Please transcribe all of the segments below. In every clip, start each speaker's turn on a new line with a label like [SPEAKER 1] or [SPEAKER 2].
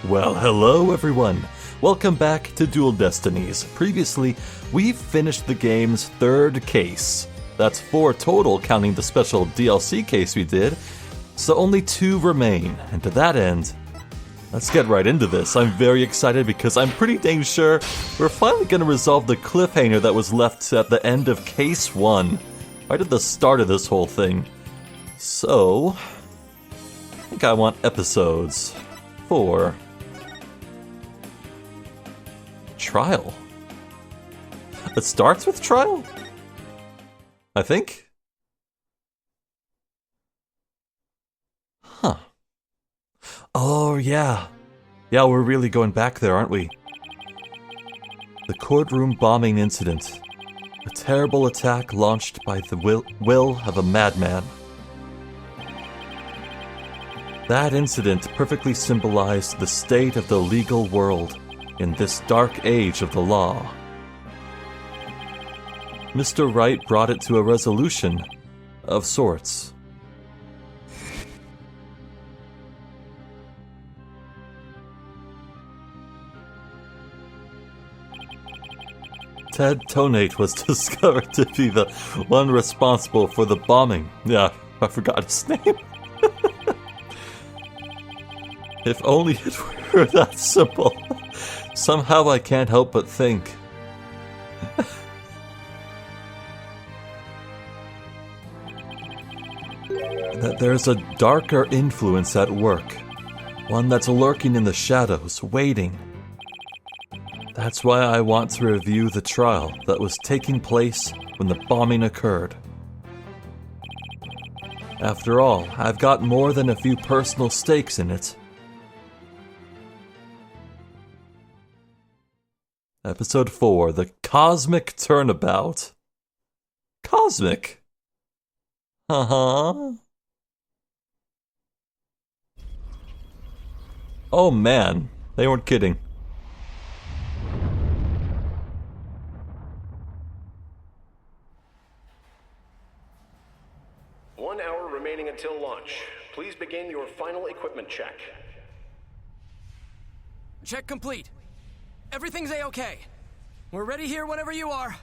[SPEAKER 1] Well, hello everyone! Welcome back to Dual Destinies. Previously, we've finished the game's third case. That's 4 total, counting the special DLC case we did, so only 2 remain. And to that end, let's get right into this. I'm very excited because I'm pretty dang sure we're finally going to resolve the cliffhanger that was left at the end of Case 1, right at the start of this whole thing. So, I think I want episodes for Trial. It starts with Trial? I think? Huh. Oh, yeah. Yeah, we're really going back there, aren't we? The courtroom bombing incident. A terrible attack launched by the will of a madman. That incident perfectly symbolized the state of the legal world in this dark age of the law. Mr. Wright brought it to a resolution of sorts. Ted Tonate was discovered to be the one responsible for the bombing. Yeah, I forgot his name. If only it were that simple. Somehow I can't help but think. That there's a darker influence at work. One that's lurking in the shadows, waiting. That's why I want to review the trial that was taking place when the bombing occurred. After all, I've got more than a few personal stakes in it. Episode 4, The Cosmic Turnabout. Cosmic? Uh-huh. Oh man, they weren't kidding.
[SPEAKER 2] One hour remaining until launch. Please begin your final equipment check.
[SPEAKER 3] Check complete. Everything's A-okay. We're ready here whenever you are.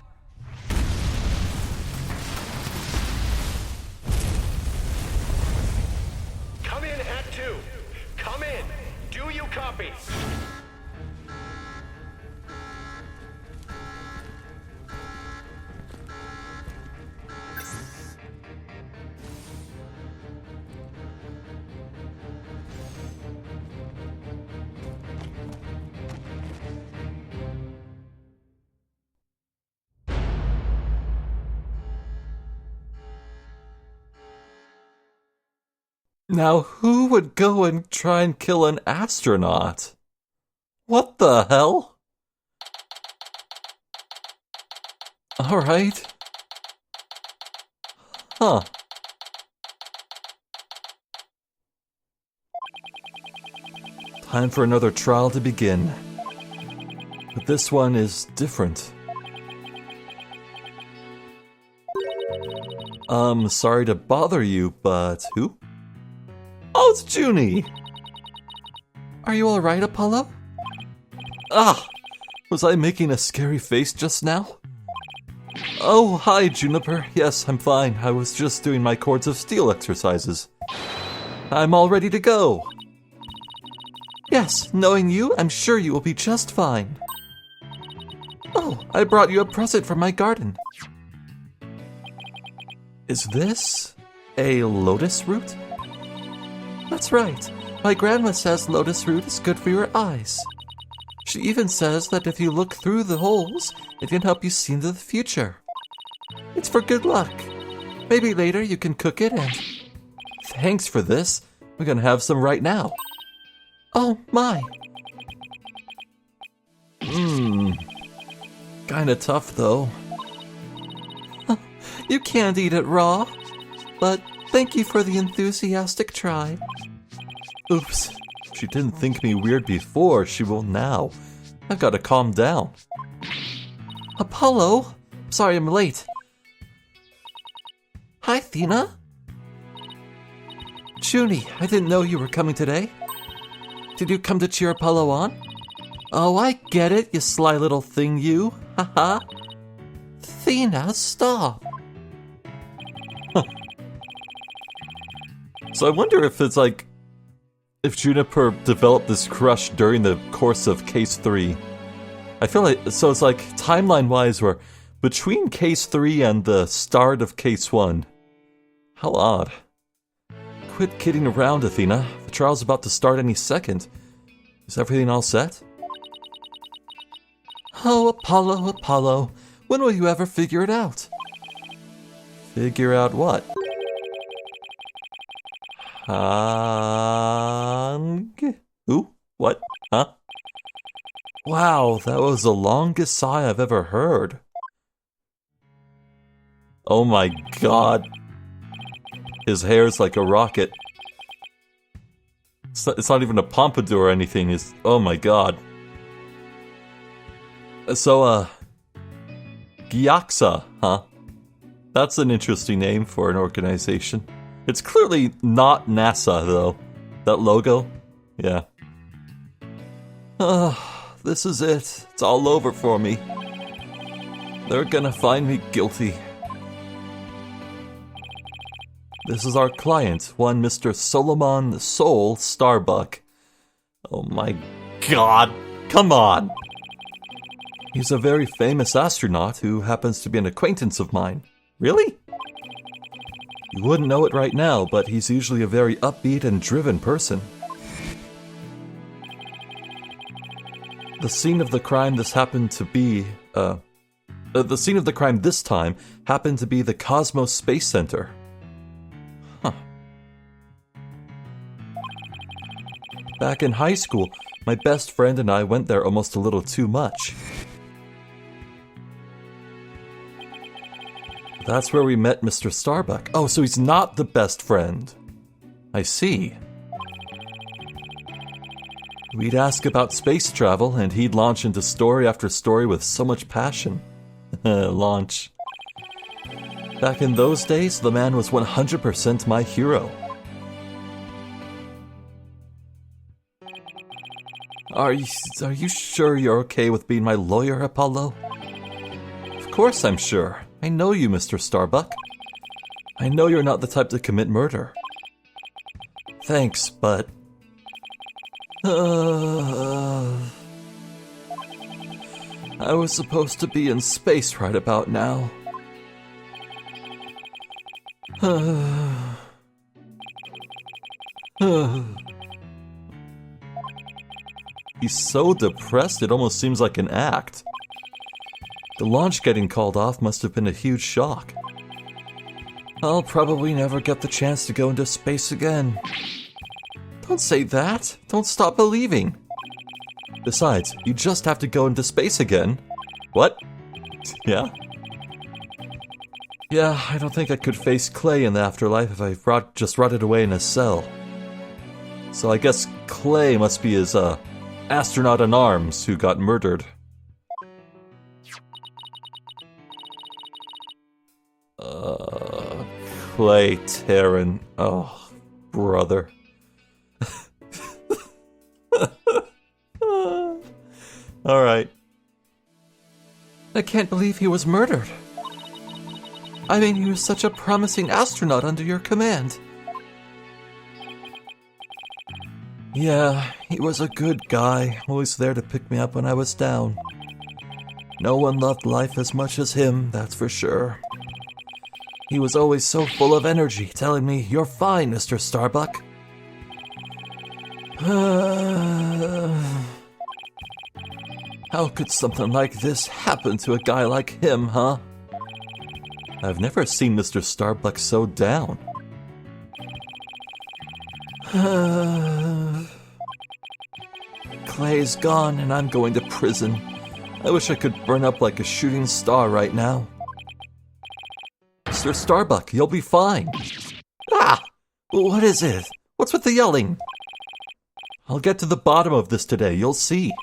[SPEAKER 2] Come in at 2. Come in. Do you copy?
[SPEAKER 1] Now, who would go and try and kill an astronaut? What the hell? Alright. Huh. Time for another trial to begin. But this one is different. Sorry to bother you, but who? Oh, it's Junie! Are you alright, Apollo? Ah! Was I making a scary face just now? Oh, hi, Juniper. Yes, I'm fine. I was just doing my Chords of Steel exercises. I'm all ready to go. Yes, knowing you, I'm sure you will be just fine. Oh, I brought you a present from my garden. Is this a lotus root? That's right. My grandma says lotus root is good for your eyes. She even says that if you look through the holes, it can help you see into the future. It's for good luck. Maybe later you can cook it and... Thanks for this. We're gonna have some right now. Oh, my. Kinda tough, though. You can't eat it raw. But thank you for the enthusiastic try. Oops. She didn't think me weird before, she will now. I've gotta calm down. Apollo? Sorry I'm late. Hi, Thena. Junie, I didn't know you were coming today. Did you come to cheer Apollo on? Oh, I get it, you sly little thing, you. Haha. Athena, stop. Huh. So I wonder if it's like, if Juniper developed this crush during the course of Case 3. I feel like, so it's like, timeline-wise, we're between Case 3 and the start of Case 1. How odd. Quit kidding around, Athena. The trial's about to start any second. Is everything all set? Oh, Apollo, Apollo. When will you ever figure it out? Figure out what? Who? What? Huh? Wow, that was the longest sigh I've ever heard. Oh my god. His hair's like a rocket. It's not even a pompadour or anything. Oh my god. So, Gyaxa, huh? That's an interesting name for an organization. It's clearly not NASA, though. That logo? Yeah. This is it. It's all over for me. They're gonna find me guilty. This is our client, one Mr. Solomon Soul Starbuck. Oh my god, come on! He's a very famous astronaut who happens to be an acquaintance of mine. Really? You wouldn't know it right now, but he's usually a very upbeat and driven person. The scene of the crime this time happened to be the Cosmos Space Center. Huh. Back in high school, my best friend and I went there almost a little too much. That's where we met Mr. Starbuck. Oh, so he's not the best friend. I see. We'd ask about space travel, and he'd launch into story after story with so much passion. Launch. Back in those days, the man was 100% my hero. Are you sure you're okay with being my lawyer, Apollo? Of course I'm sure. I know you, Mr. Starbuck. I know you're not the type to commit murder. Thanks, but... I was supposed to be in space right about now. He's so depressed it almost seems like an act. The launch getting called off must have been a huge shock. I'll probably never get the chance to go into space again. Don't say that. Don't stop believing. Besides, you just have to go into space again. What? Yeah? Yeah, I don't think I could face Clay in the afterlife if I just rotted away in a cell. So I guess Clay must be his, astronaut in arms who got murdered. Clay Terran. Oh, brother. Alright. I can't believe he was murdered. I mean, he was such a promising astronaut under your command. Yeah, he was a good guy, always there to pick me up when I was down. No one loved life as much as him, that's for sure. He was always so full of energy, telling me, "You're fine, Mr. Starbuck." How could something like this happen to a guy like him, huh? I've never seen Mr. Starbuck so down. Clay's gone and I'm going to prison. I wish I could burn up like a shooting star right now. Mr. Starbuck, you'll be fine. Ah! What is it? What's with the yelling? I'll get to the bottom of this today, you'll see.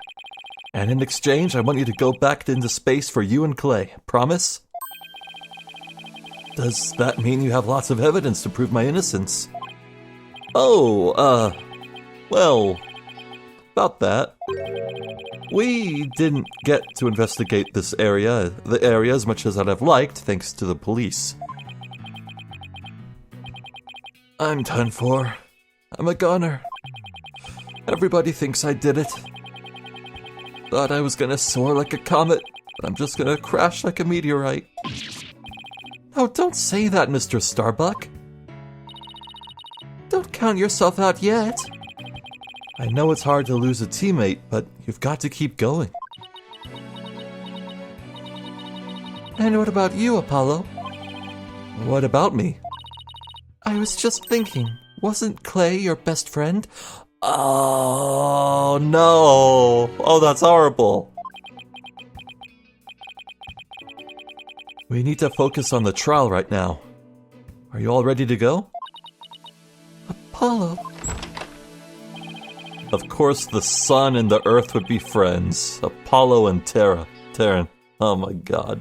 [SPEAKER 1] And in exchange, I want you to go back into space for you and Clay. Promise? Does that mean you have lots of evidence to prove my innocence? Oh, well... about that. We didn't get to investigate the area as much as I'd have liked, thanks to the police. I'm done for. I'm a goner. Everybody thinks I did it. Thought I was gonna soar like a comet, but I'm just gonna crash like a meteorite. Oh, don't say that, Mr. Starbuck. Don't count yourself out yet. I know it's hard to lose a teammate, but you've got to keep going. And what about you, Apollo? What about me? I was just thinking, wasn't Clay your best friend? Oh, no. Oh, that's horrible. We need to focus on the trial right now. Are you all ready to go? Apollo. Of course, the sun and the earth would be friends. Apollo and Terran. Oh my god.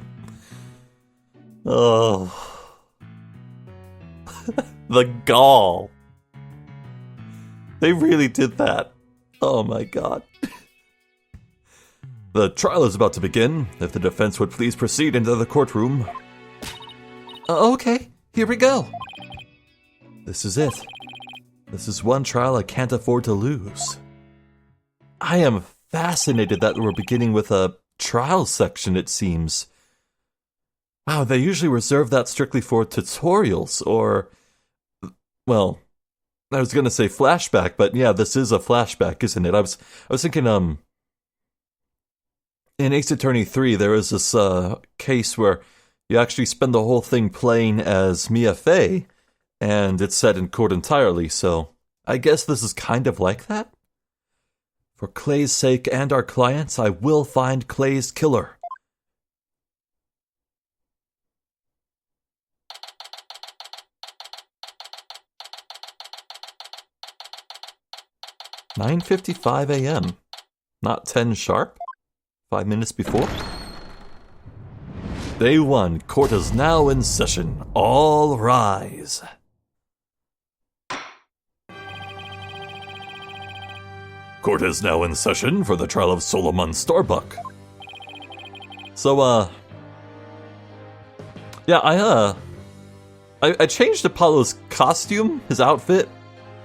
[SPEAKER 1] Oh. The gall. They really did that. Oh my god. The trial is about to begin. If the defense would please proceed into the courtroom. Okay, here we go. This is it. This is one trial I can't afford to lose. I am fascinated that we're beginning with a trial section, it seems. Wow, they usually reserve that strictly for tutorials or... Well, I was gonna say flashback, but yeah, this is a flashback, isn't it? I was thinking, in Ace Attorney 3, there is this case where you actually spend the whole thing playing as Mia Fey, and it's set in court entirely, so I guess this is kind of like that? For Clay's sake and our clients, I will find Clay's killer. "9:55 a.m. Not 10 sharp? 5 minutes before? Day 1. Court is now in session. All rise. Court is now in session for the trial of Solomon Starbuck. So, yeah, I changed Apollo's costume, his outfit,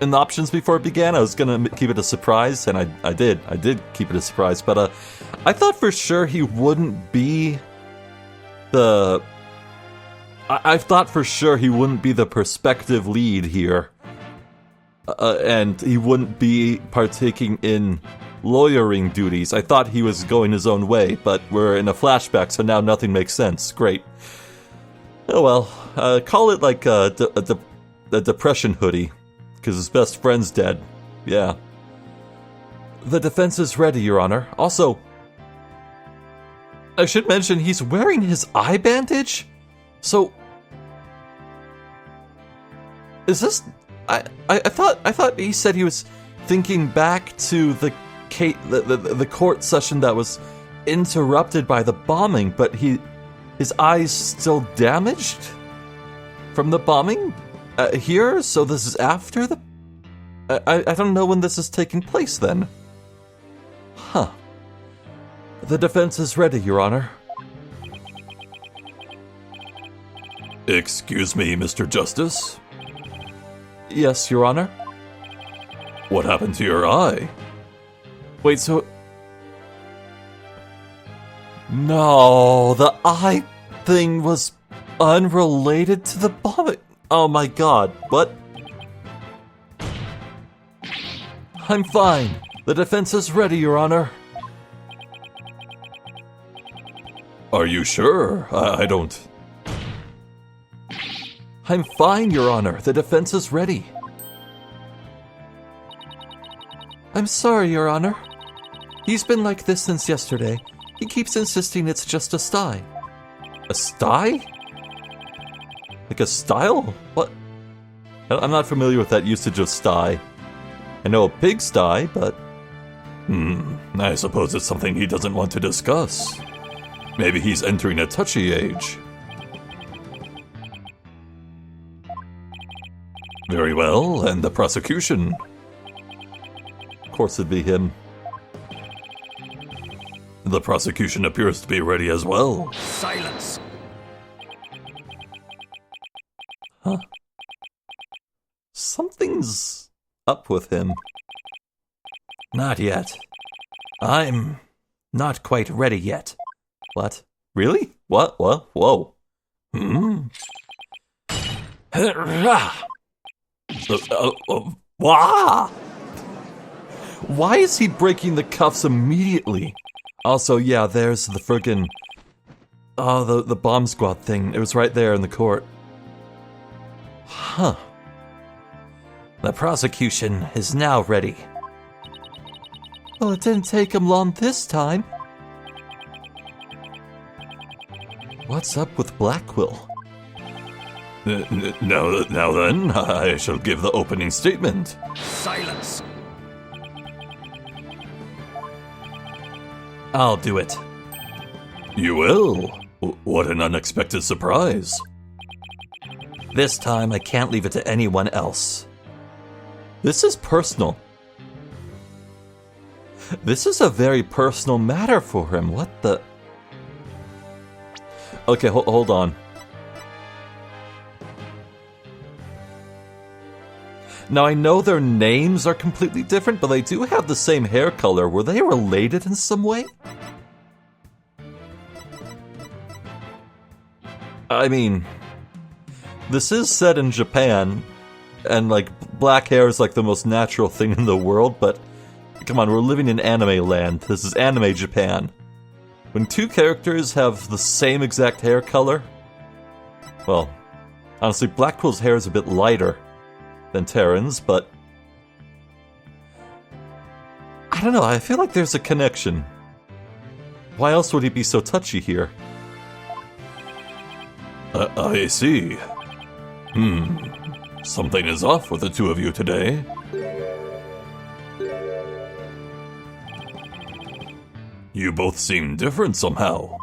[SPEAKER 1] in the options before it began. I was gonna keep it a surprise, and I did keep it a surprise, but, I thought for sure he wouldn't be I thought for sure he wouldn't be the prospective lead here. And he wouldn't be partaking in lawyering duties. I thought he was going his own way, but we're in a flashback, so now nothing makes sense. Great. Oh well, call it like a depression hoodie, because his best friend's dead. Yeah. The defense is ready, Your Honor. Also, I should mention he's wearing his eye bandage? So, is this... I thought he said he was thinking back to the court session that was interrupted by the bombing, but his eyes still damaged from the bombing here. So this is after the. I don't know when this is taking place then. Huh. The defense is ready, Your Honor. Excuse me, Mr. Justice. Yes, Your Honor. What happened to your eye? Wait, so... No, the eye thing was unrelated to the bombing. Oh my god, what? I'm fine. The defense is ready, Your Honor. Are you sure? I don't... I'm fine, Your Honor. The defense is ready. I'm sorry, Your Honor. He's been like this since yesterday. He keeps insisting it's just a sty. A sty? Like a style? What? I'm not familiar with that usage of sty. I know a pigsty, but... I suppose it's something he doesn't want to discuss. Maybe he's entering a touchy age. Very well, and the prosecution? Of course it'd be him. The prosecution appears to be ready as well.
[SPEAKER 3] Silence.
[SPEAKER 1] Huh. Something's up with him. Not yet. I'm not quite ready yet. What? Really? What? Whoa. Wah! Why is he breaking the cuffs immediately? Also, yeah, there's the friggin'... Oh, the bomb squad thing. It was right there in the court. Huh. The prosecution is now ready. Well, it didn't take him long this time. What's up with Blackquill? Now then, I shall give the opening statement.
[SPEAKER 3] Silence.
[SPEAKER 1] I'll do it. You will? What an unexpected surprise. This time, I can't leave it to anyone else. This is personal. This is a very personal matter for him. What the... Okay, hold on. Now, I know their names are completely different, but they do have the same hair color. Were they related in some way? I mean, this is set in Japan, and, like, black hair is, like, the most natural thing in the world, but come on, we're living in anime land. This is anime Japan. When two characters have the same exact hair color, well, honestly, Blackquill's hair is a bit lighter than Terran's, but I don't know, I feel like there's a connection. Why else would he be so touchy here? I see. Something is off with the two of you today. You both seem different somehow.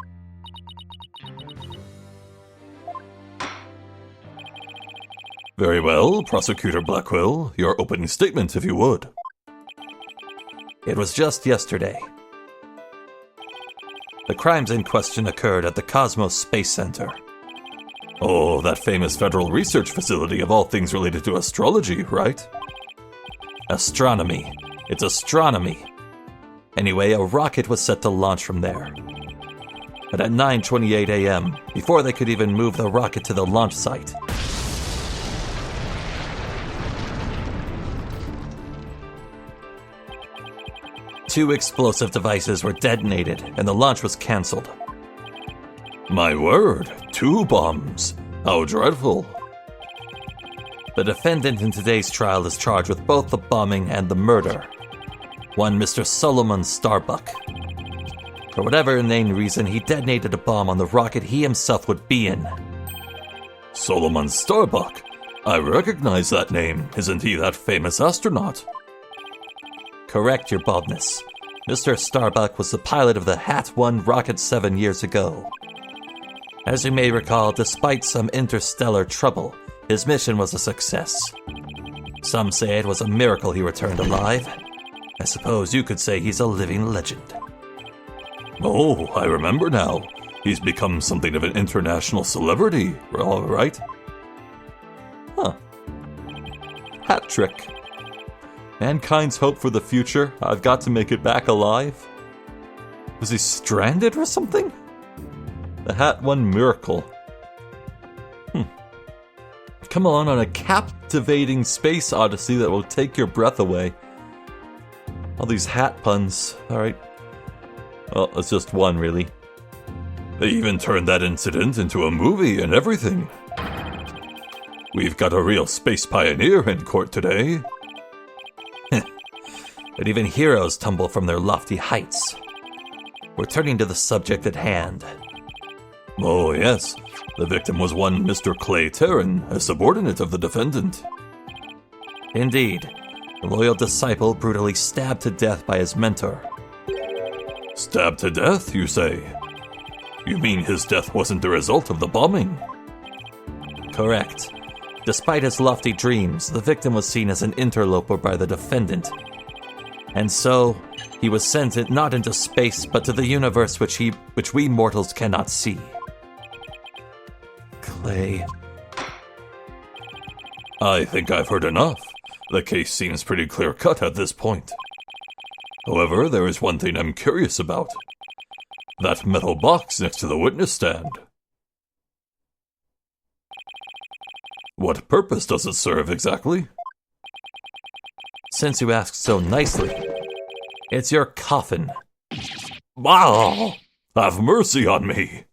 [SPEAKER 1] Very well, Prosecutor Blackquill, your opening statement, if you would. It was just yesterday. The crimes in question occurred at the Cosmos Space Center. Oh, that famous federal research facility of all things related to astrology, right? Astronomy. It's astronomy. Anyway, a rocket was set to launch from there. But at 9:28 a.m., before they could even move the rocket to the launch site, two explosive devices were detonated and the launch was cancelled. My word, 2 bombs. How dreadful. The defendant in today's trial is charged with both the bombing and the murder. One Mr. Solomon Starbuck. For whatever inane reason, he detonated a bomb on the rocket he himself would be in. Solomon Starbuck? I recognize that name. Isn't he that famous astronaut? Correct, your baldness. Mr. Starbuck was the pilot of the Hat-1 rocket 7 years ago. As you may recall, despite some interstellar trouble, his mission was a success. Some say it was a miracle he returned alive. I suppose you could say he's a living legend. Oh, I remember now. He's become something of an international celebrity, all right? Huh. Hat trick. Mankind's hope for the future. I've got to make it back alive. Was he stranded or something? The Hat-1 miracle. Come on a captivating space odyssey that will take your breath away. All these hat puns. Alright. Well, it's just one, really. They even turned that incident into a movie and everything. We've got a real space pioneer in court today. But even heroes tumble from their lofty heights. We're turning to the subject at hand. Oh, yes. The victim was one Mr. Clay Terran, a subordinate of the defendant. Indeed. The loyal disciple brutally stabbed to death by his mentor. Stabbed to death, you say? You mean his death wasn't the result of the bombing? Correct. Despite his lofty dreams, the victim was seen as an interloper by the defendant. And so, he was sent not into space, but to the universe which we mortals cannot see. Clay.
[SPEAKER 4] I think I've heard enough. The case seems pretty clear-cut at this point. However, there is one thing I'm curious about. That metal box next to the witness stand. What purpose does it serve exactly?
[SPEAKER 1] Since you ask so nicely, it's your coffin.
[SPEAKER 4] Wow! Have mercy on me!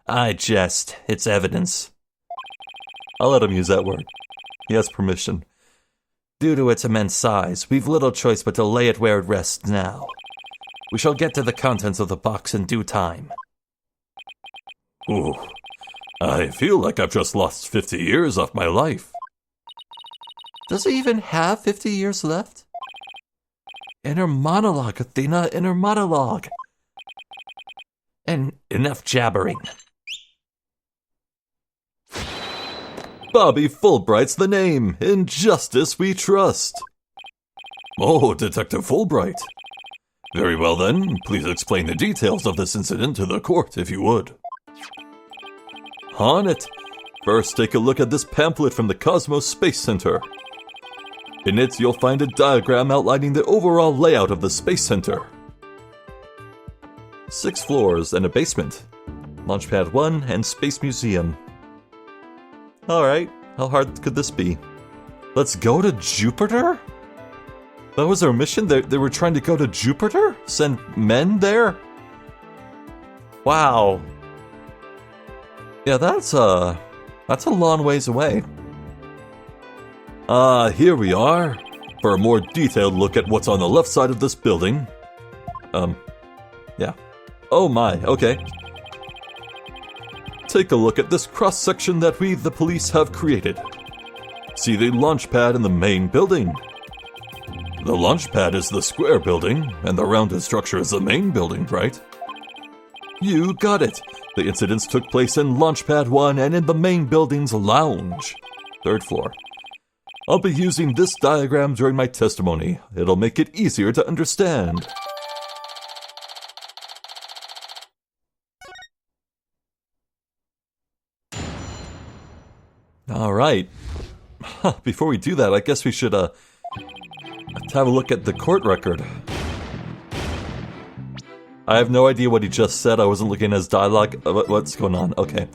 [SPEAKER 1] I jest. It's evidence. I'll let him use that word. He has permission. Due to its immense size, we've little choice but to lay it where it rests now. We shall get to the contents of the box in due time.
[SPEAKER 4] Ooh, I feel like I've just lost 50 years off my life.
[SPEAKER 1] Does he even have 50 years left? Inner monologue, Athena, inner monologue. And enough jabbering.
[SPEAKER 4] Bobby Fulbright's the name. In justice we trust. Oh, Detective Fulbright. Very well then, please explain the details of this incident to the court, if you would.
[SPEAKER 1] On it. First, take a look at this pamphlet from the Cosmos Space Center. In it, you'll find a diagram outlining the overall layout of the Space Center. 6 floors and a basement. Launchpad 1 and Space Museum. Alright, how hard could this be? Let's go to Jupiter? That was their mission? They were trying to go to Jupiter? Send men there? Wow. Yeah, that's a long ways away.
[SPEAKER 4] Here we are. For a more detailed look at what's on the left side of this building.
[SPEAKER 1] Yeah. Oh my, okay.
[SPEAKER 4] Take a look at this cross-section that we, the police, have created. See the launch pad in the main building. The launch pad is the square building, and the rounded structure is the main building, right?
[SPEAKER 1] You got it. The incidents took place in Launchpad 1 and in the main building's lounge. 3rd floor. I'll be using this diagram during my testimony. It'll make it easier to understand. Alright. Before we do that, I guess we should have a look at the court record. I have no idea what he just said. I wasn't looking at his dialogue. What's going on? Okay.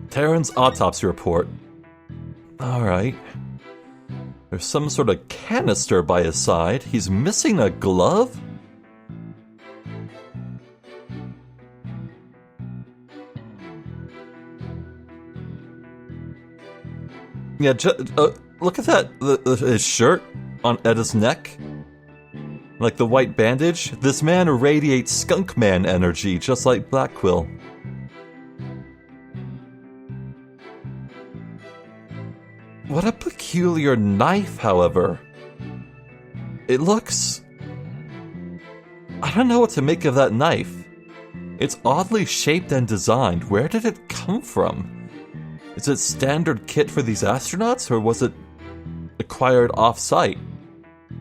[SPEAKER 1] Taryn's autopsy report. Alright. There's some sort of canister by his side. He's missing a glove? Yeah, look at that. His shirt at his neck. Like the white bandage. This man radiates skunk man energy, just like Black Quill. What a peculiar knife, however. It looks... I don't know what to make of that knife. It's oddly shaped and designed. Where did it come from? Is it standard kit for these astronauts, or was it acquired off-site?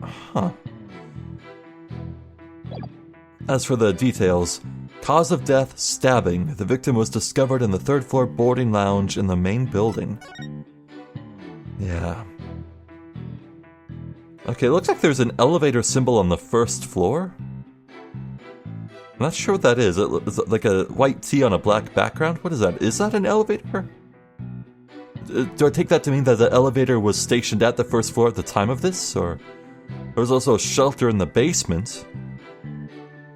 [SPEAKER 1] Huh. As for the details, cause of death, stabbing. The victim was discovered in the 3rd floor boarding lounge in the main building. Yeah. Okay, looks like there's an elevator symbol on the 1st floor. I'm not sure what that is. Is it like a white T on a black background? What is that? Is that an elevator? Do I take that to mean that the elevator was stationed at the 1st floor at the time of this? Or there was also a shelter in the basement.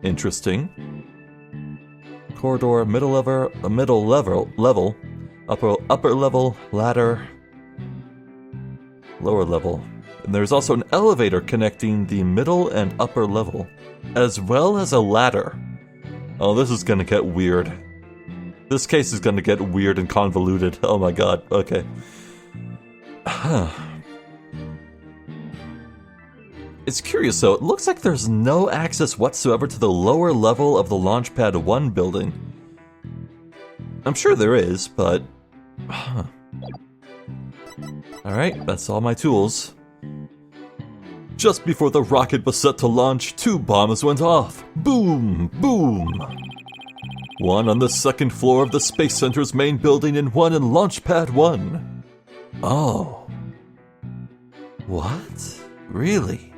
[SPEAKER 1] Interesting. Corridor, middle level, upper level, ladder, lower level. And there's also an elevator connecting the middle and upper level, as well as a ladder. Oh, this is gonna get weird. This case is gonna get weird and convoluted. Oh my god, okay. It's curious though, it looks like there's no access whatsoever to the lower level of the Launchpad 1 building. I'm sure there is, but... Alright, that's all my tools. Just before the rocket was set to launch, 2 bombs went off. Boom! Boom! One on the 2nd floor of the Space Center's main building and one in Launch Pad 1. Oh. What? Really?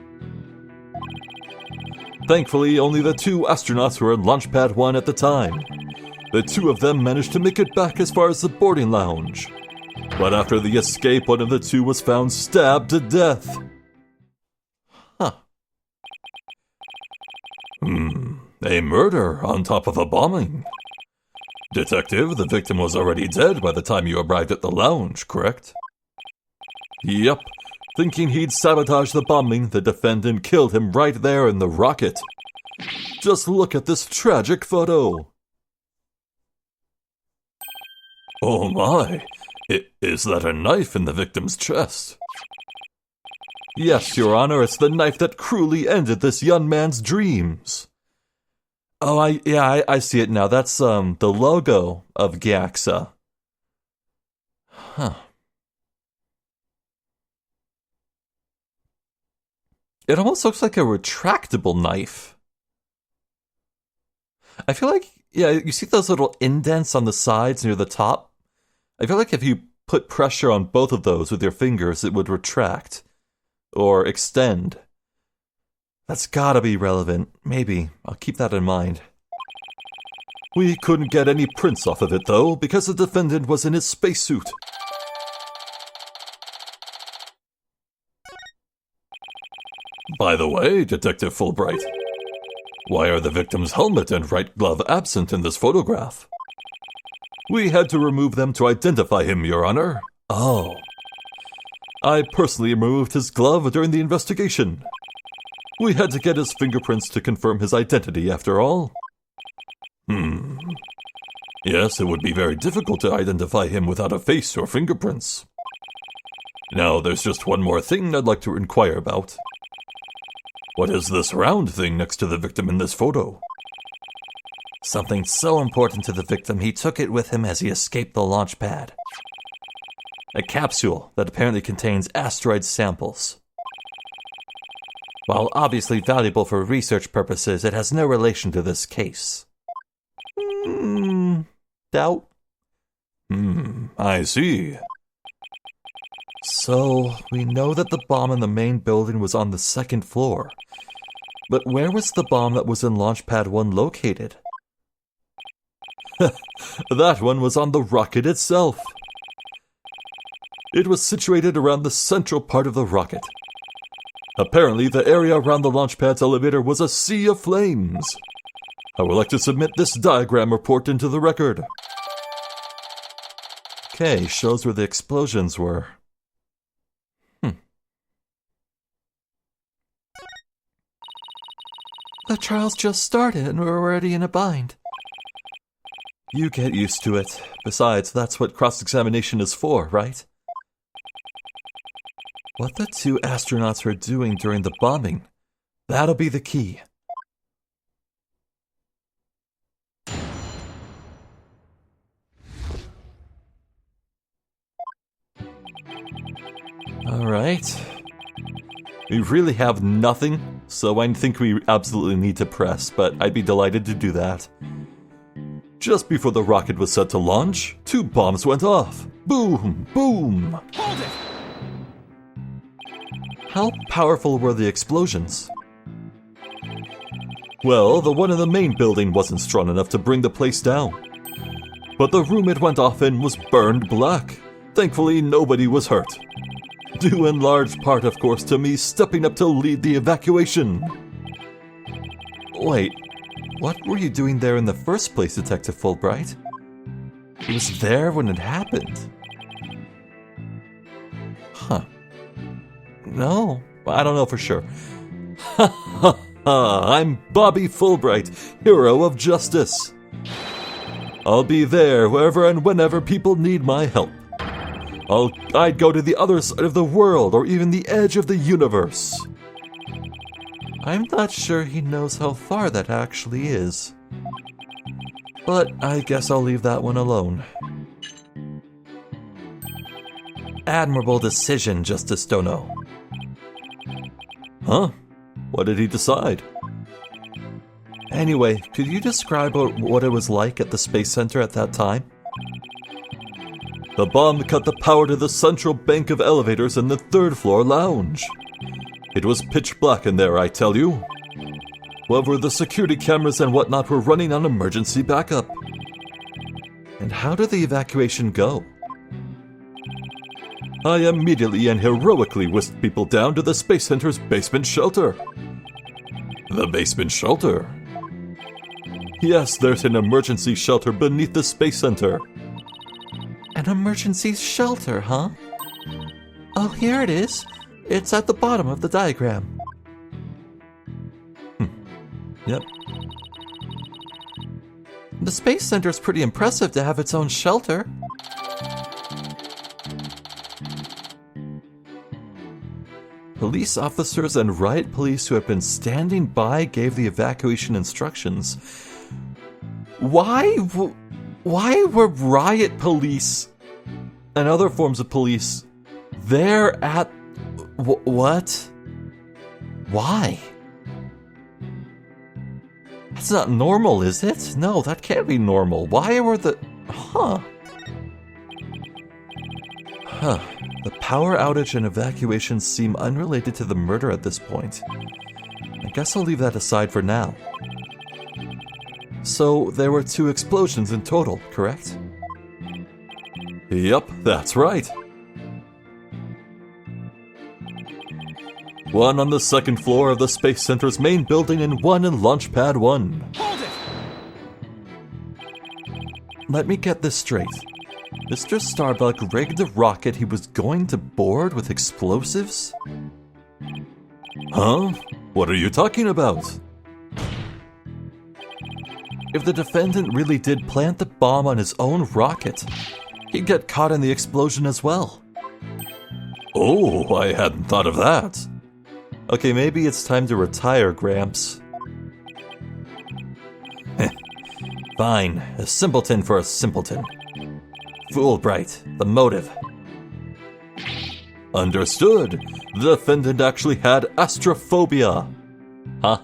[SPEAKER 1] Thankfully, only the 2 astronauts were in Launch Pad 1 at the time. The 2 of them managed to make it back as far as the boarding lounge. But after the escape, one of the 2 was found stabbed to death. Huh. A murder on top of a bombing. Detective, the victim was already dead by the time you arrived at the lounge, correct? Yep. Thinking he'd sabotage the bombing, the defendant killed him right there in the rocket. Just look at this tragic photo. Oh my, is that a knife in the victim's chest? Yes, Your Honor, it's the knife that cruelly ended this young man's dreams. Oh, I see it now. That's, the logo of GAXA. Huh. It almost looks like a retractable knife. I feel like, yeah, you see those little indents on the sides near the top? I feel like if you put pressure on both of those with your fingers, it would retract. Or extend. That's gotta be relevant. Maybe. I'll keep that in mind. We couldn't get any prints off of it, though, because the defendant was in his spacesuit. By the way, Detective Fulbright, why are the victim's helmet and right glove absent in this photograph? We had to remove them to identify him, Your Honor. Oh. I personally removed his glove during the investigation. We had to get his fingerprints to confirm his identity, after all. Yes, it would be very difficult to identify him without a face or fingerprints. Now, there's just one more thing I'd like to inquire about. What is this round thing next to the victim in this photo? Something so important to the victim, he took it with him as he escaped the launch pad. A capsule that apparently contains asteroid samples. While obviously valuable for research purposes, it has no relation to this case. Doubt?
[SPEAKER 4] I see.
[SPEAKER 1] So, we know that the bomb in the main building was on the 2nd floor. But where was the bomb that was in Launch Pad 1 located? That one was on the rocket itself. It was situated around the central part of the rocket. Apparently, the area around the launch pad's elevator was a sea of flames. I would like to submit this diagram report into the record. Okay, shows where the explosions were. The trial's just started and we're already in a bind. You get used to it. Besides, that's what cross-examination is for, right? What the 2 astronauts were doing during the bombing, that'll be the key. Alright. We really have nothing, so I think we absolutely need to press, but I'd be delighted to do that. Just before the rocket was set to launch, 2 bombs went off. Boom! Boom!
[SPEAKER 3] Hold it!
[SPEAKER 1] How powerful were the explosions? Well, the one in the main building wasn't strong enough to bring the place down. But the room it went off in was burned black. Thankfully, nobody was hurt. Due in large part, of course, to me stepping up to lead the evacuation. Wait, what were you doing there in the first place, Detective Fulbright? He was there when it happened. Huh. No, I don't know for sure. Ha ha ha! I'm Bobby Fulbright, hero of justice. I'll be there wherever and whenever people need my help. I'd go to the other side of the world or even the edge of the universe. I'm not sure he knows how far that actually is. But I guess I'll leave that one alone. admirable decision, Justice Dono.
[SPEAKER 4] Huh? What did he decide?
[SPEAKER 1] Anyway, could you describe what it was like at the Space Center at that time?
[SPEAKER 4] The bomb cut the power to the central bank of elevators in the third-floor lounge. It was pitch black in there, I tell you. However, the security cameras and whatnot were running on emergency backup.
[SPEAKER 1] And how did the evacuation go?
[SPEAKER 4] I immediately and heroically whisked people down to the Space Center's basement shelter. The basement shelter? Yes, there's an emergency shelter beneath the Space Center.
[SPEAKER 1] An emergency shelter, huh? Oh, here it is. It's at the bottom of the diagram.
[SPEAKER 4] Yep.
[SPEAKER 1] The Space Center's pretty impressive to have its own shelter. Police officers and riot police who had been standing by gave the evacuation instructions. Why were riot police and other forms of police there at... what? Why? That's not normal, is it? No, that can't be normal. Why were the... Huh. The power outage and evacuation seem unrelated to the murder at this point. I guess I'll leave that aside for now. So, there were 2 explosions in total, correct?
[SPEAKER 4] Yep, that's right. One on the second floor of the Space Center's main building and one in Launchpad 1.
[SPEAKER 3] Hold it!
[SPEAKER 1] Let me get this straight. Mr. Starbuck rigged a rocket he was going to board with explosives?
[SPEAKER 4] Huh? What are you talking about?
[SPEAKER 1] If the defendant really did plant the bomb on his own rocket, he'd get caught in the explosion as well.
[SPEAKER 4] Oh, I hadn't thought of that.
[SPEAKER 1] Okay, maybe it's time to retire, Gramps. Fine, a simpleton for a simpleton. Fool bright, the motive.
[SPEAKER 4] Understood. The defendant actually had astrophobia.
[SPEAKER 1] Huh?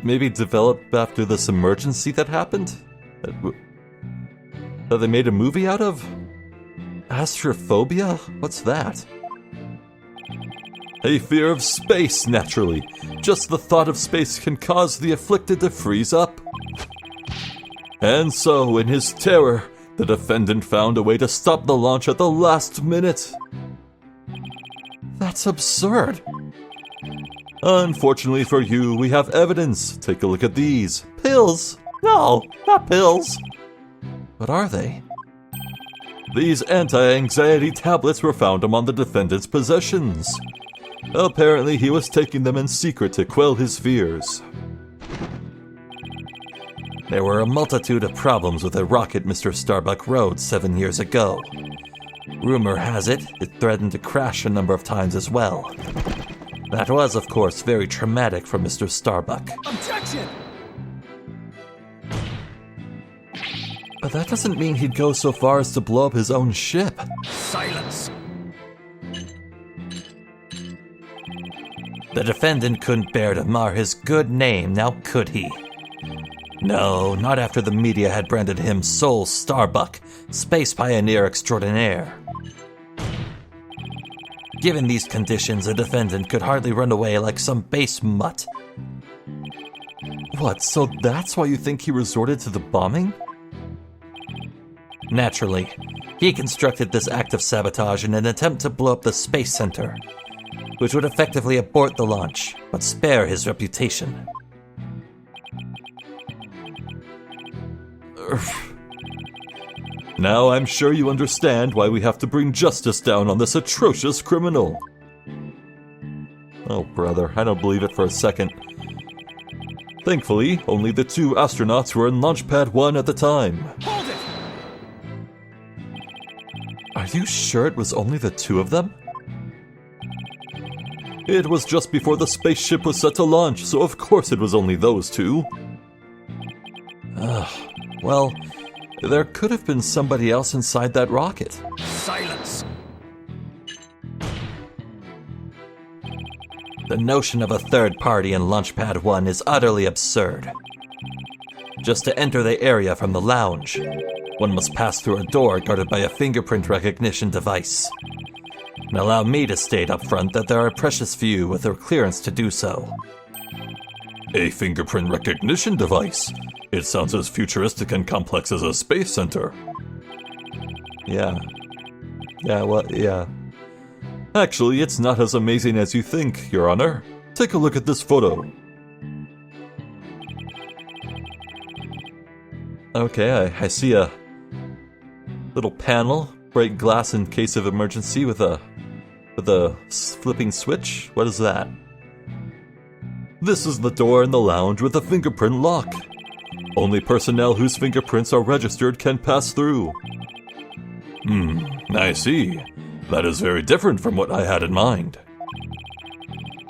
[SPEAKER 1] Maybe developed after this emergency that happened? That they made a movie out of? Astrophobia? What's that?
[SPEAKER 4] A fear of space, naturally. Just the thought of space can cause the afflicted to freeze up. And so, in his terror, the defendant found a way to stop the launch at the last minute.
[SPEAKER 1] That's absurd.
[SPEAKER 4] Unfortunately for you, we have evidence. Take a look at these.
[SPEAKER 1] Pills? No, not pills. What are they?
[SPEAKER 4] These anti-anxiety tablets were found among the defendant's possessions. Apparently, he was taking them in secret to quell his fears.
[SPEAKER 1] There were a multitude of problems with a rocket Mr. Starbuck rode 7 years ago. Rumor has it, it threatened to crash a number of times as well. That was, of course, very traumatic for Mr. Starbuck.
[SPEAKER 3] Objection!
[SPEAKER 1] But that doesn't mean he'd go so far as to blow up his own ship.
[SPEAKER 3] Silence!
[SPEAKER 1] The defendant couldn't bear to mar his good name, now could he? No, not after the media had branded him Soul Starbuck, space pioneer extraordinaire. Given these conditions, a defendant could hardly run away like some base mutt. What, so that's why you think he resorted to the bombing? Naturally, he constructed this act of sabotage in an attempt to blow up the Space Center, which would effectively abort the launch, but spare his reputation.
[SPEAKER 4] Now I'm sure you understand why we have to bring justice down on this atrocious criminal.
[SPEAKER 1] Oh, brother, I don't believe it for a second.
[SPEAKER 4] Thankfully, only the 2 astronauts were in Launchpad 1 at the time.
[SPEAKER 3] Hold it!
[SPEAKER 1] Are you sure it was only the 2 of them?
[SPEAKER 4] It was just before the spaceship was set to launch, so of course it was only those 2.
[SPEAKER 1] Well, there could have been somebody else inside that rocket.
[SPEAKER 3] Silence!
[SPEAKER 1] The notion of a third party in Launchpad 1 is utterly absurd. Just to enter the area from the lounge, one must pass through a door guarded by a fingerprint recognition device. And allow me to state up front that there are precious few with the clearance to do so.
[SPEAKER 4] A fingerprint recognition device? It sounds as futuristic and complex as a space center.
[SPEAKER 1] Yeah. Yeah.
[SPEAKER 4] Actually, it's not as amazing as you think, Your Honor. Take a look at this photo.
[SPEAKER 1] Okay, I see a little panel, break glass in case of emergency with a flipping switch. What is that?
[SPEAKER 4] This is the door in the lounge with a fingerprint lock. Only personnel whose fingerprints are registered can pass through. I see. That is very different from what I had in mind.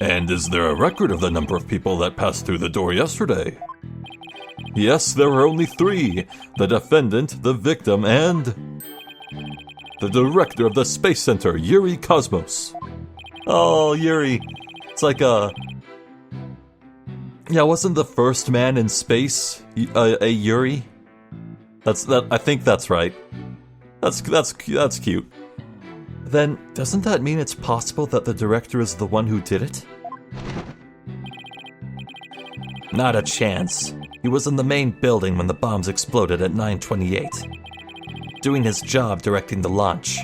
[SPEAKER 4] And is there a record of the number of people that passed through the door yesterday? Yes, there were only 3. The defendant, the victim, and the director of the Space Center, Yuri Cosmos.
[SPEAKER 1] Oh, Yuri. It's like a... Yeah, wasn't the first man in space a Yuri? I think that's right. That's cute. Then, doesn't that mean it's possible that the director is the one who did it? Not a chance. He was in the main building when the bombs exploded at 9:28, doing his job directing the launch.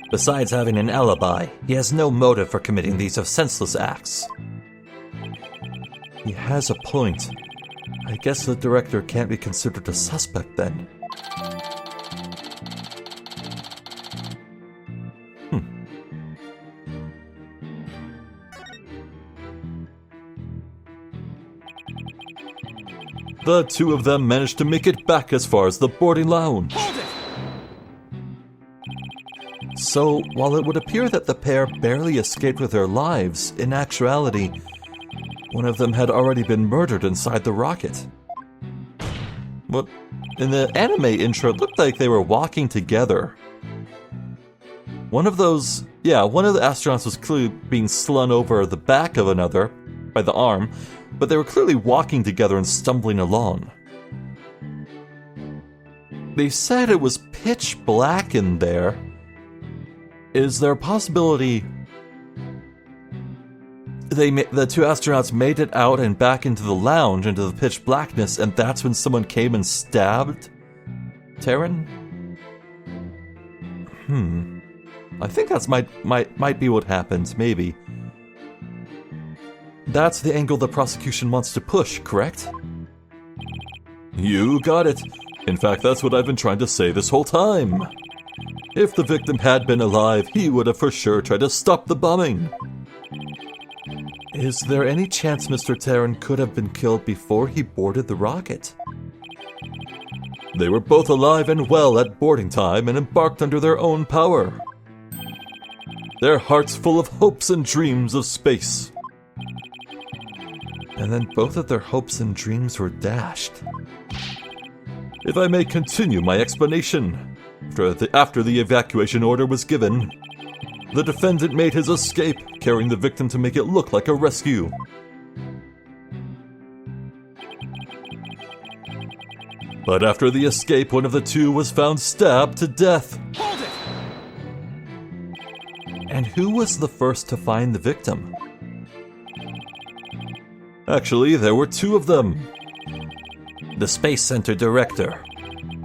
[SPEAKER 1] Besides having an alibi, he has no motive for committing these senseless acts. He has a point. I guess the director can't be considered a suspect then.
[SPEAKER 4] The 2 of them managed to make it back as far as the boarding lounge.
[SPEAKER 3] Hold it!
[SPEAKER 1] So, while it would appear that the pair barely escaped with their lives, in actuality, one of them had already been murdered inside the rocket. Well, in the anime intro, it looked like they were walking together. One of the astronauts was clearly being slung over the back of another by the arm, but they were clearly walking together and stumbling along. They said it was pitch black in there. Is there a possibility the 2 astronauts made it out and back into the lounge, into the pitch blackness, and that's when someone came and stabbed Terran? I think that's might be what happened, maybe. That's the angle the prosecution wants to push, correct?
[SPEAKER 4] You got it. In fact, that's what I've been trying to say this whole time. If the victim had been alive, he would have for sure tried to stop the bombing.
[SPEAKER 1] Is there any chance Mr. Terran could have been killed before he boarded the rocket?
[SPEAKER 4] They were both alive and well at boarding time and embarked under their own power. Their hearts full of hopes and dreams of space.
[SPEAKER 1] And then both of their hopes and dreams were dashed.
[SPEAKER 4] If I may continue my explanation, after the evacuation order was given, the defendant made his escape, carrying the victim to make it look like a rescue. But after the escape, one of the 2 was found stabbed to death.
[SPEAKER 3] Hold it!
[SPEAKER 1] And who was the first to find the victim?
[SPEAKER 4] Actually, there were 2 of them.
[SPEAKER 1] The Space Center director,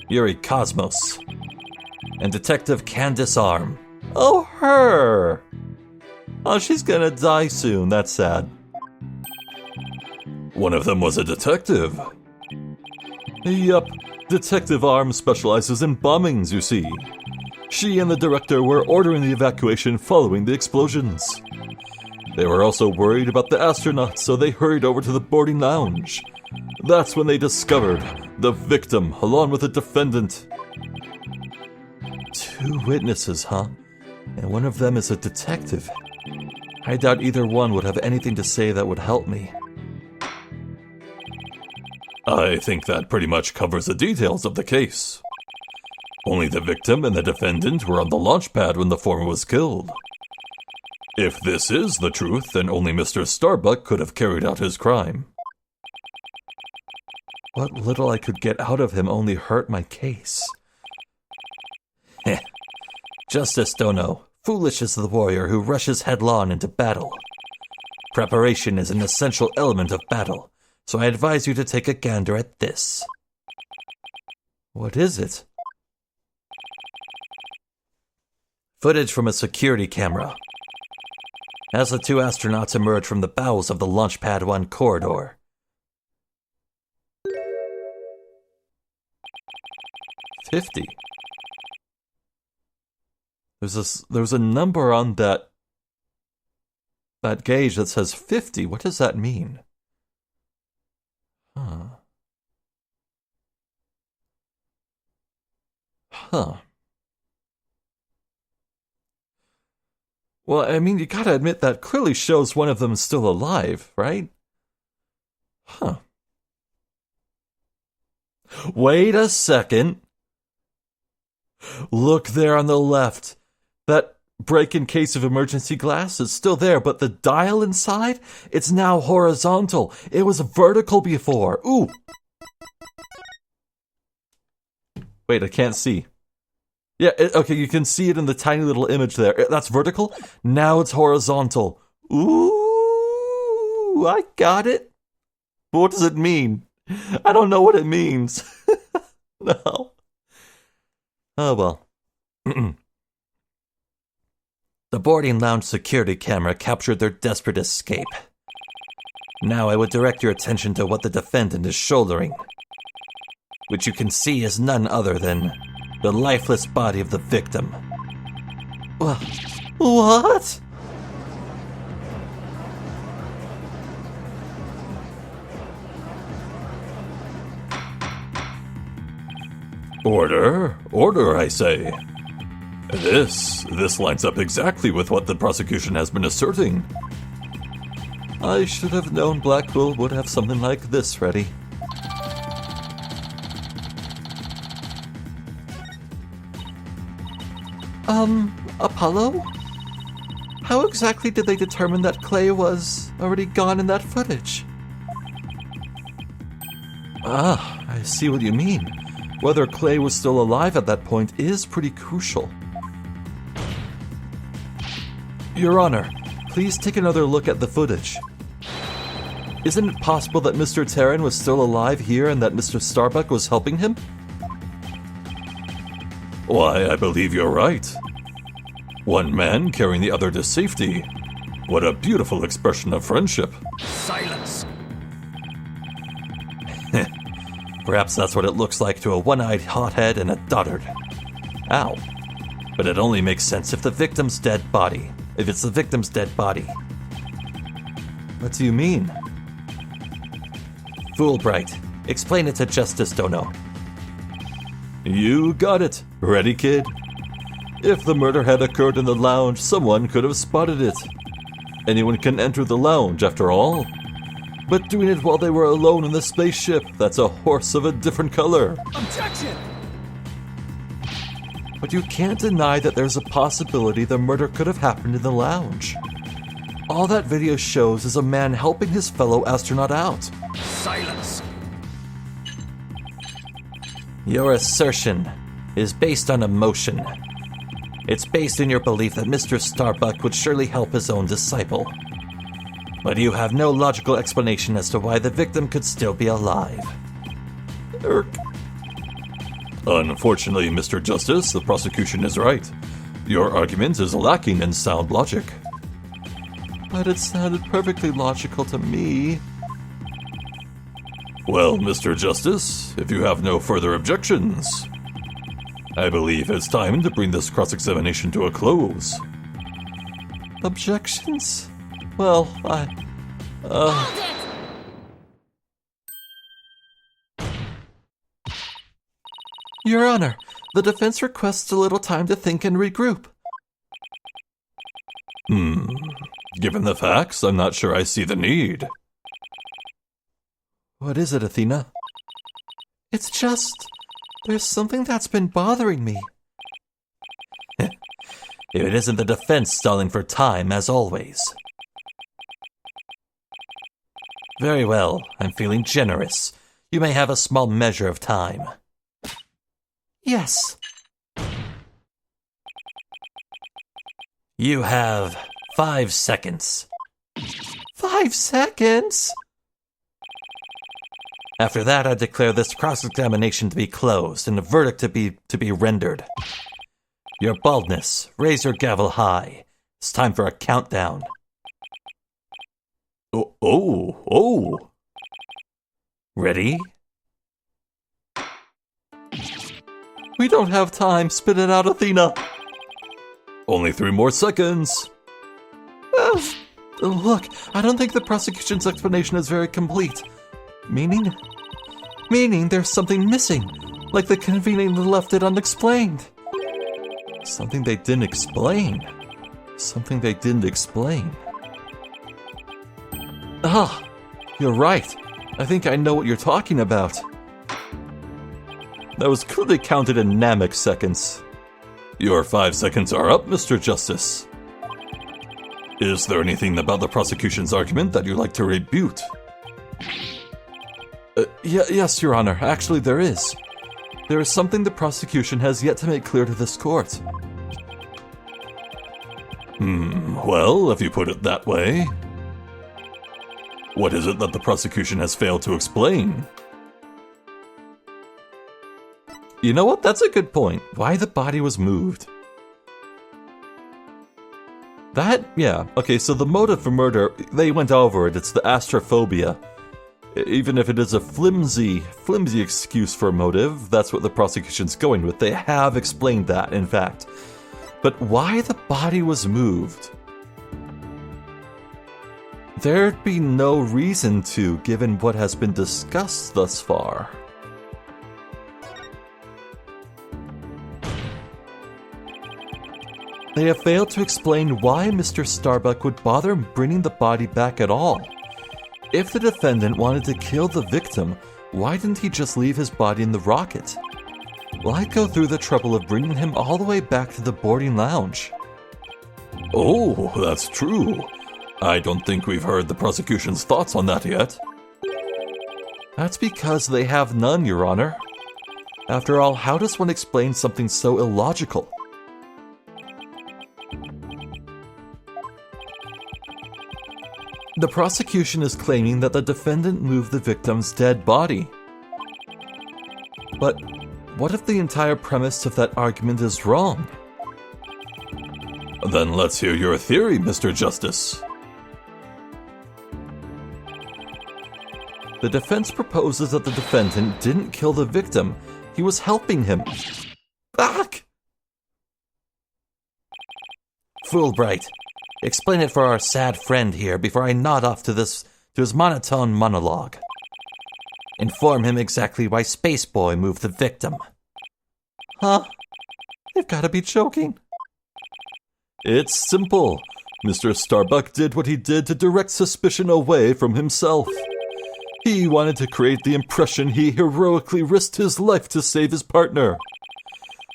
[SPEAKER 1] Yuri Cosmos, and Detective Candace Arm. Oh, her! Oh, she's gonna die soon, that's sad.
[SPEAKER 4] One of them was a detective. Yup, Detective Arm specializes in bombings, you see. She and the director were ordering the evacuation following the explosions. They were also worried about the astronauts, so they hurried over to the boarding lounge. That's when they discovered the victim, along with the defendant.
[SPEAKER 1] 2 witnesses, huh? And one of them is a detective. I doubt either one would have anything to say that would help me.
[SPEAKER 4] I think that pretty much covers the details of the case. Only the victim and the defendant were on the launch pad when the former was killed. If this is the truth, then only Mr. Starbuck could have carried out his crime.
[SPEAKER 1] What little I could get out of him only hurt my case. Heh. Justice Dono, foolish is the warrior who rushes headlong into battle. Preparation is an essential element of battle, so I advise you to take a gander at this. What is it? Footage from a security camera. As the two astronauts emerge from the bowels of the Launchpad 1 corridor. $50. There's a number on that gauge that says 50. What does that mean? Huh. Well, I mean, you gotta admit that clearly shows one of them is still alive, right? Huh. Wait a second. Look there on the left. That break-in case of emergency glass is still there, but the dial inside, it's now horizontal. It was vertical before. Ooh. Wait, I can't see. Yeah, okay, you can see it in the tiny little image there. That's vertical. Now it's horizontal. Ooh, I got it. But what does it mean? I don't know what it means. No. Oh, well. The boarding lounge security camera captured their desperate escape. Now I would direct your attention to what the defendant is shouldering, which you can see is none other than the lifeless body of the victim. What?
[SPEAKER 4] Order, I say. This lines up exactly with what the prosecution has been asserting.
[SPEAKER 1] I should have known Blackpool would have something like this ready. Apollo? How exactly did they determine that Clay was already gone in that footage? Ah, I see what you mean. Whether Clay was still alive at that point is pretty crucial. Your Honor, please take another look at the footage. Isn't it possible that Mr. Terran was still alive here and that Mr. Starbuck was helping him?
[SPEAKER 4] Why, I believe you're right. One man carrying the other to safety. What a beautiful expression of friendship.
[SPEAKER 3] Silence!
[SPEAKER 1] Perhaps that's what it looks like to a one-eyed hothead and a dotard. Ow. But it only makes sense if it's the victim's dead body. What do you mean? Fulbright, explain it to Justice Dono.
[SPEAKER 4] You got it. Ready, kid? If the murder had occurred in the lounge, someone could have spotted it. Anyone can enter the lounge, after all. But doing it while they were alone in the spaceship, that's a horse of a different color.
[SPEAKER 3] Objection!
[SPEAKER 1] But you can't deny that there's a possibility the murder could have happened in the lounge. All that video shows is a man helping his fellow astronaut out.
[SPEAKER 3] Silence!
[SPEAKER 1] Your assertion is based on emotion. It's based in your belief that Mr. Starbuck would surely help his own disciple. But you have no logical explanation as to why the victim could still be alive.
[SPEAKER 4] Unfortunately, Mr. Justice, the prosecution is right. Your argument is lacking in sound logic.
[SPEAKER 1] But it sounded perfectly logical to me.
[SPEAKER 4] Well, Mr. Justice, if you have no further objections, I believe it's time to bring this cross-examination to a close.
[SPEAKER 1] Objections? Well,
[SPEAKER 5] Hold it!
[SPEAKER 1] Your Honor, the defense requests a little time to think and regroup.
[SPEAKER 4] Given the facts, I'm not sure I see the need.
[SPEAKER 1] What is it, Athena? It's just, there's something that's been bothering me.
[SPEAKER 4] If it isn't the defense stalling for time, as always. Very well, I'm feeling generous. You may have a small measure of time.
[SPEAKER 1] Yes.
[SPEAKER 4] You have 5 seconds.
[SPEAKER 1] 5 seconds?
[SPEAKER 4] After that, I declare this cross-examination to be closed and a verdict to be rendered. Your baldness, raise your gavel high. It's time for a countdown. Oh. Ready?
[SPEAKER 1] We don't have time. Spit it out, Athena.
[SPEAKER 4] Only 3 more seconds.
[SPEAKER 1] Look, I don't think the prosecution's explanation is very complete. Meaning there's something missing, like they conveniently left it unexplained. Something they didn't explain. Ah, you're right. I think I know what you're talking about.
[SPEAKER 4] That was clearly counted in Namek seconds. Your 5 seconds are up, Mr. Justice. Is there anything about the prosecution's argument that you'd like to rebut?
[SPEAKER 1] Yes, Your Honor. Actually, there is. There is something the prosecution has yet to make clear to this court.
[SPEAKER 4] Well, if you put it that way. What is it that the prosecution has failed to explain?
[SPEAKER 1] You know what? That's a good point. Why the body was moved. Okay, so the motive for murder, they went over it. It's the astrophobia. Even if it is a flimsy excuse for a motive, that's what the prosecution's going with. They have explained that, in fact. But why the body was moved? There'd be no reason to, given what has been discussed thus far. They have failed to explain why Mr. Starbuck would bother bringing the body back at all. If the defendant wanted to kill the victim, why didn't he just leave his body in the rocket? Why go through the trouble of bringing him all the way back to the boarding lounge?
[SPEAKER 4] Oh, that's true. I don't think we've heard the prosecution's thoughts on that yet.
[SPEAKER 1] That's because they have none, Your Honor. After all, how does one explain something so illogical? The prosecution is claiming that the defendant moved the victim's dead body. But what if the entire premise of that argument is wrong?
[SPEAKER 4] Then let's hear your theory, Mr. Justice.
[SPEAKER 1] The defense proposes that the defendant didn't kill the victim. He was helping him. Back!
[SPEAKER 4] Fulbright, explain it for our sad friend here before I nod off to his monotone monologue. Inform him exactly why Spaceboy moved the victim.
[SPEAKER 1] Huh? You've got to be joking.
[SPEAKER 4] It's simple. Mr. Starbuck did what he did to direct suspicion away from himself. He wanted to create the impression he heroically risked his life to save his partner.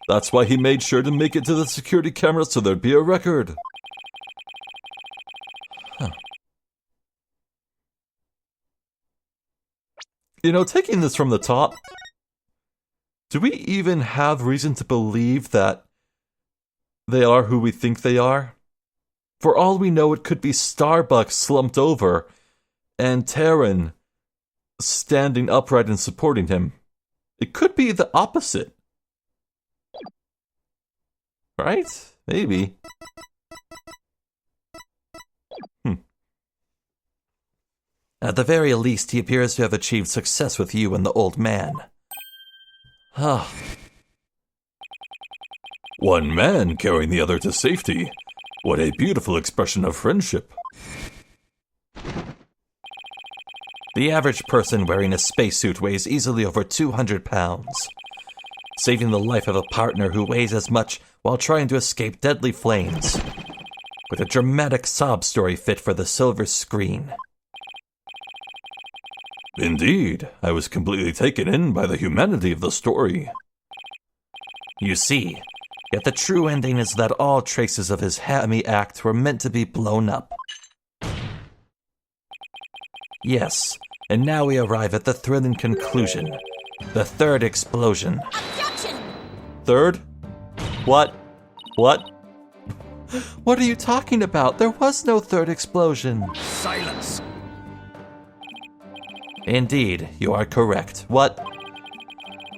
[SPEAKER 4] That's why he made sure to make it to the security camera so there'd be a record.
[SPEAKER 1] You know, taking this from the top, do we even have reason to believe that they are who we think they are? For all we know, it could be Starbuck slumped over and Taryn standing upright and supporting him. It could be the opposite. Right? Maybe.
[SPEAKER 4] At the very least, he appears to have achieved success with you and the old man. One man carrying the other to safety. What a beautiful expression of friendship. The average person wearing a spacesuit weighs easily over 200 pounds. Saving the life of a partner who weighs as much while trying to escape deadly flames. With a dramatic sob story fit for the silver screen. Indeed, I was completely taken in by the humanity of the story.
[SPEAKER 1] You see, yet the true ending is that all traces of his hammy act were meant to be blown up. Yes, and now we arrive at the thrilling conclusion. The third explosion.
[SPEAKER 5] Objection!
[SPEAKER 1] Third? What? What? What are you talking about? There was no third explosion.
[SPEAKER 3] Silence!
[SPEAKER 1] Indeed, you are correct. What?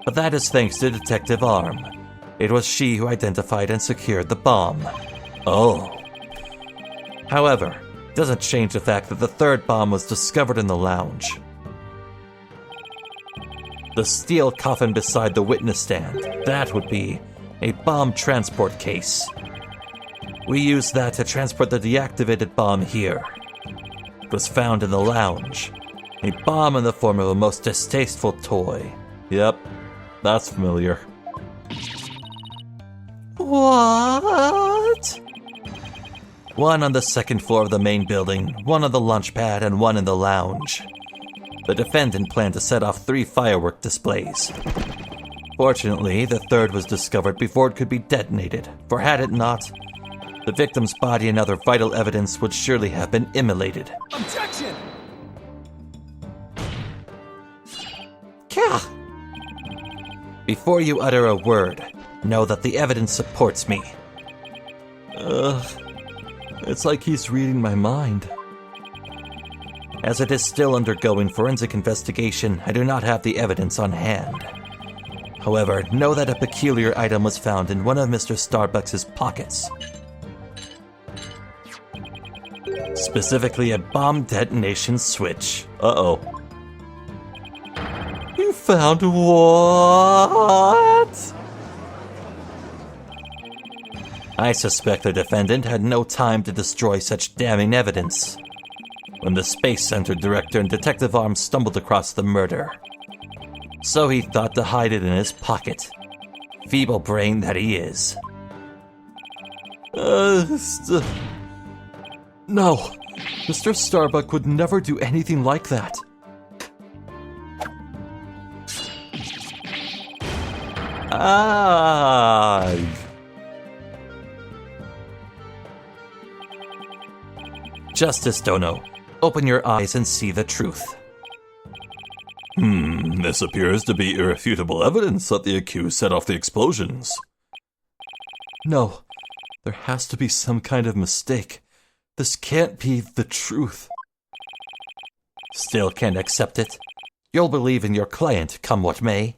[SPEAKER 1] But that is thanks to Detective Arm. It was she who identified and secured the bomb.
[SPEAKER 4] Oh.
[SPEAKER 1] However, it doesn't change the fact that the third bomb was discovered in the lounge. The steel coffin beside the witness stand, that would be a bomb transport case. We used that to transport the deactivated bomb here. It was found in the lounge. A bomb in the form of a most distasteful toy. Yep, that's familiar. What? One on the second floor of the main building, one on the launch pad, and one in the lounge. The defendant planned to set off 3 firework displays. Fortunately, the third was discovered before it could be detonated, for had it not, the victim's body and other vital evidence would surely have been immolated.
[SPEAKER 3] Objection!
[SPEAKER 1] Kah! Before you utter a word, know that the evidence supports me. It's like he's reading my mind. As it is still undergoing forensic investigation, I do not have the evidence on hand. However, know that a peculiar item was found in one of Mr. Starbucks' pockets. Specifically, a bomb detonation switch. Uh-oh. You found what? I suspect the defendant had no time to destroy such damning evidence when the Space Center director and Detective Arms stumbled across the murder. So he thought to hide it in his pocket. Feeble brain that he is. No, Mr. Starbuck would never do anything like that. Justice Dono, open your eyes and see the truth.
[SPEAKER 4] This appears to be irrefutable evidence that the accused set off the explosions.
[SPEAKER 1] No, there has to be some kind of mistake. This can't be the truth. Still can't accept it? You'll believe in your client, come what may.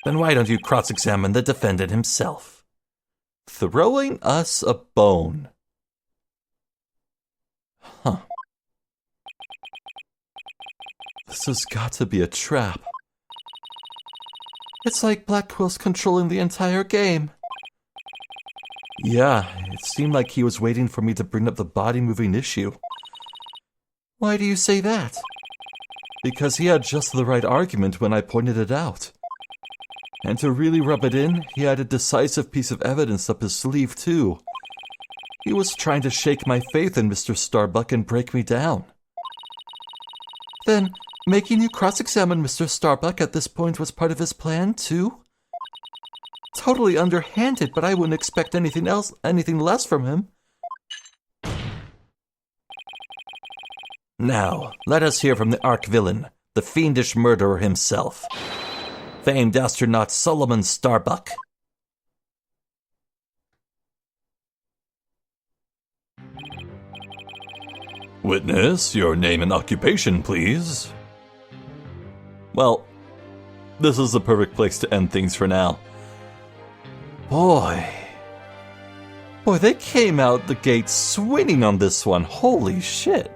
[SPEAKER 1] Then why don't you cross-examine the defendant himself? Throwing us a bone. Huh. This has got to be a trap. It's like Black Quill's controlling the entire game. Yeah, it seemed like he was waiting for me to bring up the body-moving issue. Why do you say that? Because he had just the right argument when I pointed it out. And to really rub it in, he had a decisive piece of evidence up his sleeve, too. He was trying to shake my faith in Mr. Starbuck and break me down. Then, making you cross-examine Mr. Starbuck at this point was part of his plan, too? Totally underhanded, but I wouldn't expect anything less from him. Now, let us hear from the arch-villain, the fiendish murderer himself. Famed astronaut Solomon Starbuck.
[SPEAKER 4] Witness, your name and occupation, please.
[SPEAKER 1] Well, this is the perfect place to end things for now. Boy, they came out the gate swinging on this one. Holy shit.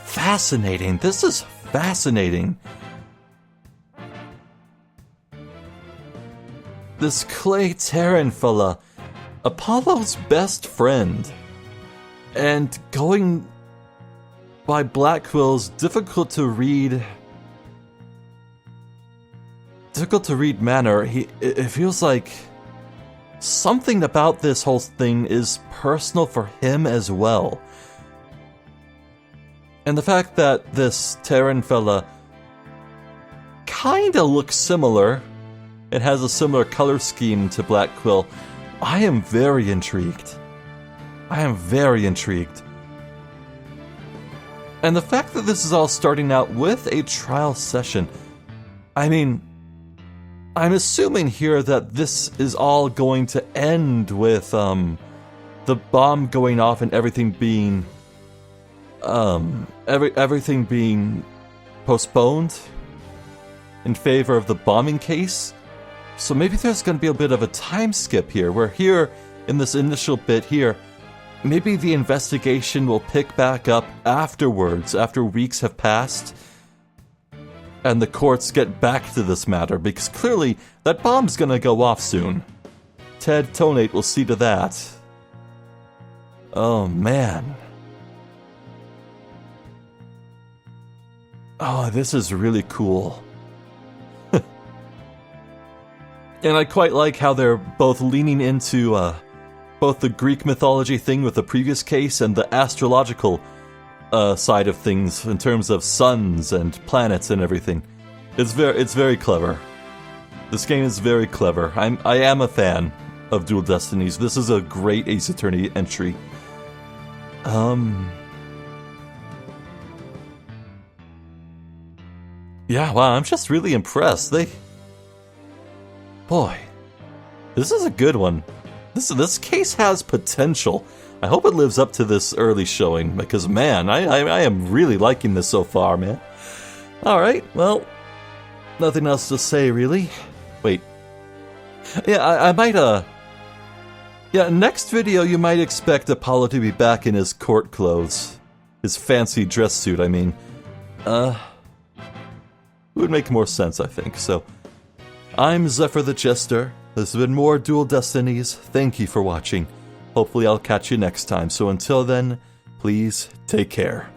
[SPEAKER 1] Fascinating. This is fascinating. This Clay Terran fella, Apollo's best friend. And going by Black Quill's difficult to read manner, it feels like something about this whole thing is personal for him as well. And the fact that this Terran fella kinda looks similar, it has a similar color scheme to Black Quill, I am very intrigued. I am very intrigued. And the fact that this is all starting out with a trial session, I mean, I'm assuming here that this is all going to end with the bomb going off and everything being everything being postponed in favor of the bombing case. So maybe there's going to be a bit of a time skip here. We're here in this initial bit here. Maybe the investigation will pick back up afterwards, after weeks have passed, and the courts get back to this matter, because clearly that bomb's gonna go off soon. Ted Tonate will see to that. Oh, man. Oh, this is really cool. And I quite like how they're both leaning into both the Greek mythology thing with the previous case and the astrological side of things in terms of suns and planets and everything. It's very clever. This game is very clever. I am a fan of Dual Destinies. This is a great Ace Attorney entry. Yeah, wow, I'm just really impressed. Boy, this is a good one. This case has potential. I hope it lives up to this early showing, because man, I am really liking this so far, man. Alright, well, nothing else to say, really. Wait. Yeah, I might, yeah, next video you might expect Apollo to be back in his court clothes. His fancy dress suit, I mean. It would make more sense, I think, so. I'm Zephyr the Jester. This has been more Dual Destinies. Thank you for watching. Hopefully I'll catch you next time, so until then, please take care.